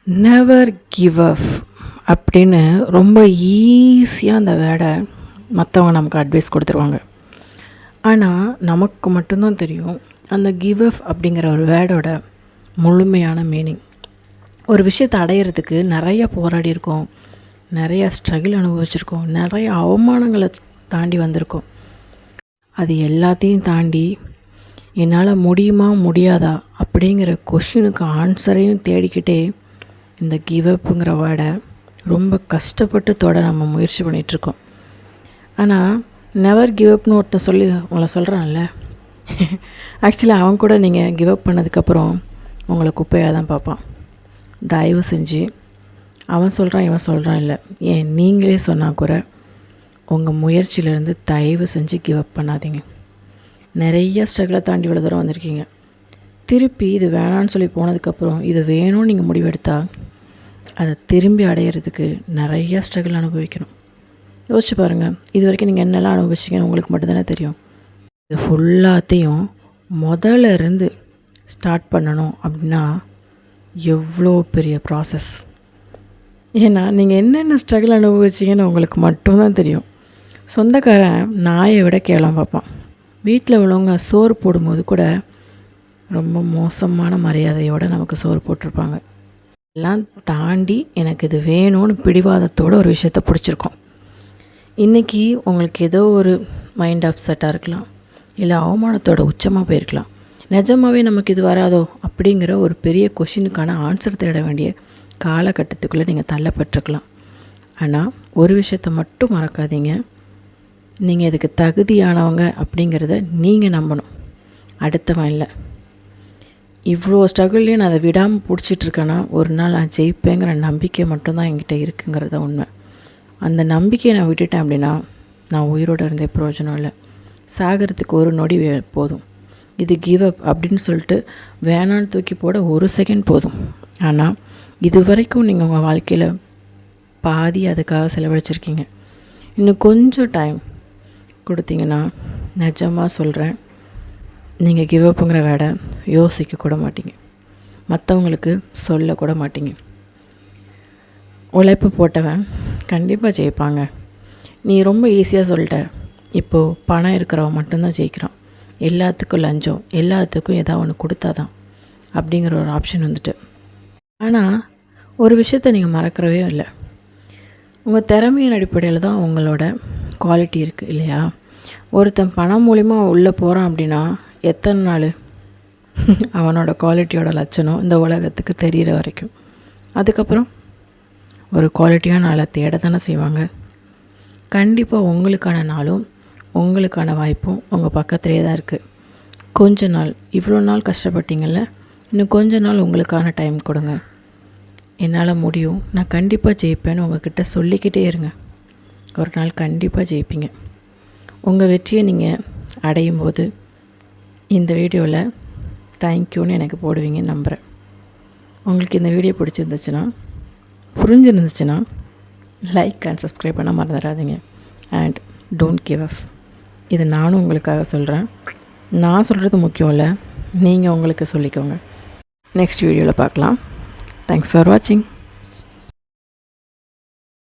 Never give up அப்படின்னு ரொம்ப ஈஸியாக அந்த வேர்டை மற்றவங்க நமக்கு அட்வைஸ் கொடுத்துருவாங்க. ஆனால் நமக்கு மட்டும்தான் தெரியும் அந்த கிவ் அப் அப்படிங்கிற ஒரு வேர்டோட முழுமையான மீனிங். ஒரு விஷயத்தை அடையிறதுக்கு நிறைய போராடி இருக்கோம், நிறையா ஸ்ட்ரகிள் அனுபவிச்சிருக்கோம், நிறைய அவமானங்களை தாண்டி வந்திருக்கோம். அது எல்லாத்தையும் தாண்டி என்னால் முடியுமா முடியாதா அப்படிங்கிற கொஷினுக்கு ஆன்சரையும் தேடிக்கிட்டே இந்த கிவ் அப்புங்கிற வேர்டை ரொம்ப கஷ்டப்பட்டு தொட நம்ம முயற்சி பண்ணிகிட்ருக்கோம். ஆனால் நெவர் கிவ் அப்னு ஒருத்தன் சொல்லி உங்களை சொல்கிறான்ல, ஆக்சுவலி அவன் கூட நீங்கள் கிவ் அப் பண்ணதுக்கப்புறம் உங்களை குப்பையாக தான் பார்ப்பான். தயவு செஞ்சு அவன் சொல்கிறான் இவன் சொல்கிறான் இல்லை, ஏன் நீங்களே சொன்னால் கூட உங்கள் முயற்சியிலேருந்து தயவு செஞ்சு கிவ் அப் பண்ணாதீங்க. நிறைய ஸ்ட்ரகிளை தாண்டி இவ்வளோ தூரம் வந்திருக்கீங்க. திருப்பி இது வேணான்னு சொல்லி போனதுக்கப்புறம் இது வேணும்னு நீங்கள் முடிவெடுத்தால் அதை திரும்பி அடையிறதுக்கு நிறையா ஸ்ட்ரகிள் அனுபவிக்கணும். யோசிச்சு பாருங்கள், இது வரைக்கும் நீங்கள் என்னெல்லாம் அனுபவிச்சிங்கன்னு உங்களுக்கு மட்டும்தானே தெரியும். இது ஃபுல்லாத்தையும் முதல்ல இருந்து ஸ்டார்ட் பண்ணணும் அப்படின்னா எவ்வளோ பெரிய ப்ராசஸ். ஏன்னா நீங்கள் என்னென்ன ஸ்ட்ரகிள் அனுபவிச்சிங்கன்னு உங்களுக்கு மட்டும்தான் தெரியும். சொந்தக்காரன் நாயை விட கேவலம் பார்ப்பான். வீட்டில் உள்ளவங்க சோறு போடும்போது கூட ரொம்ப மோசமான மரியாதையோடு நமக்கு சோறு போட்டிருப்பாங்க. எல்லாம் தாண்டி எனக்கு இது வேணும்னு பிடிவாதத்தோடு ஒரு விஷயத்த பிடிச்சிருக்கோம். இன்றைக்கி உங்களுக்கு ஏதோ ஒரு மைண்ட் அப்செட்டாக இருக்கலாம், இல்லை அவமானத்தோட உச்சமாக போயிருக்கலாம். நிஜமாகவே நமக்கு இது வராதோ அப்படிங்கிற ஒரு பெரிய கொஷினுக்கான ஆன்சர் தேட வேண்டிய காலகட்டத்துக்குள்ளே நீங்கள் தள்ளப்பட்டிருக்கலாம். ஆனால் ஒரு விஷயத்த மட்டும் மறக்காதீங்க, நீங்கள் இதுக்கு தகுதியானவங்க அப்படிங்கிறத நீங்கள் நம்பணும், அடுத்தவன் இல்லை. இவ்வளோ ஸ்ட்ரகிள்லேயும் நான் அதை விடாமல் பிடிச்சிட்ருக்கேன்னா ஒரு நாள் நான் ஜெயிப்பேங்கிற நம்பிக்கை மட்டும்தான் என்கிட்ட இருக்குங்கிறத உண்மை. அந்த நம்பிக்கையை நான் விட்டுட்டேன் அப்படின்னா நான் உயிரோடு இருந்தே பிரயோஜனம் இல்லை. சாகிறதுக்கு ஒரு நொடி போதும். இது கிவ் அப் அப்படின்னு சொல்லிட்டு வேணான்னு தூக்கி போட ஒரு செகண்ட் போதும். ஆனால் இது வரைக்கும் நீங்கள் உங்கள் வாழ்க்கையில் பாதி அதுக்காக செலவழிச்சிருக்கீங்க. இன்னும் கொஞ்சம் டைம் கொடுத்தீங்கன்னா நிஜமாக சொல்கிறேன், நீங்கள் கிவ் அப்புங்கிற வேர்டை யோசிக்க கூட மாட்டீங்க, மற்றவங்களுக்கு சொல்லக்கூட மாட்டீங்க. உழைப்பு போட்டவன் கண்டிப்பாக ஜெயிப்பாங்க. நீ ரொம்ப ஈஸியாக சொல்லிட்ட, இப்போது பணம் இருக்கிறவன் மட்டும்தான் ஜெயிக்கிறான், எல்லாத்துக்கும் லஞ்சம், எல்லாத்துக்கும் ஏதாவது ஒன்று கொடுத்தாதான் அப்படிங்கிற ஒரு ஆப்ஷன் வந்துட்டு. ஆனால் ஒரு விஷயத்த நீங்கள் மறக்கிறவே இல்லை, உங்கள் திறமையின் அடிப்படையில் தான் உங்களோட குவாலிட்டி இருக்குது இல்லையா? ஒருத்தன் பணம் மூலிமா உள்ளே போகிறான் அப்படின்னா எத்தனை நாள் அவனோட குவாலிட்டியோட லட்சணம் இந்த உலகத்துக்கு தெரிகிற வரைக்கும். அதுக்கப்புறம் ஒரு குவாலிட்டியான நாளை தேட தானே செய்வாங்க. கண்டிப்பாக உங்களுக்கான நாளும் உங்களுக்கான வாய்ப்பும் உங்கள் பக்கத்துலேயே தான் இருக்குது. கொஞ்ச நாள், இவ்வளோ நாள் கஷ்டப்பட்டீங்கள்ல, இன்னும் கொஞ்ச நாள் உங்களுக்கான டைம் கொடுங்க. என்னால் முடியும், நான் கண்டிப்பாக ஜெயிப்பேன்னு உங்கள்கிட்ட சொல்லிக்கிட்டே இருங்க. ஒரு நாள் கண்டிப்பாக ஜெயிப்பீங்க. உங்கள் வெற்றியை நீங்கள் அடையும் போது இந்த வீடியோவில் தேங்க்யூன்னு எனக்கு போடுவீங்கன்னு நம்புகிறேன். உங்களுக்கு இந்த வீடியோ பிடிச்சிருந்துச்சுன்னா, புரிஞ்சிருந்துச்சுன்னா லைக் அண்ட் சப்ஸ்கிரைப் பண்ண மறந்துடாதீங்க. And don't give up. இது நானும் உங்களுக்காக சொல்கிறேன். நான் சொல்கிறது முக்கியம் இல்லை, நீங்கள் உங்களுக்கு சொல்லிக்கோங்க. நெக்ஸ்ட் வீடியோவில் பார்க்கலாம். தேங்க்ஸ் ஃபார் வாட்சிங்.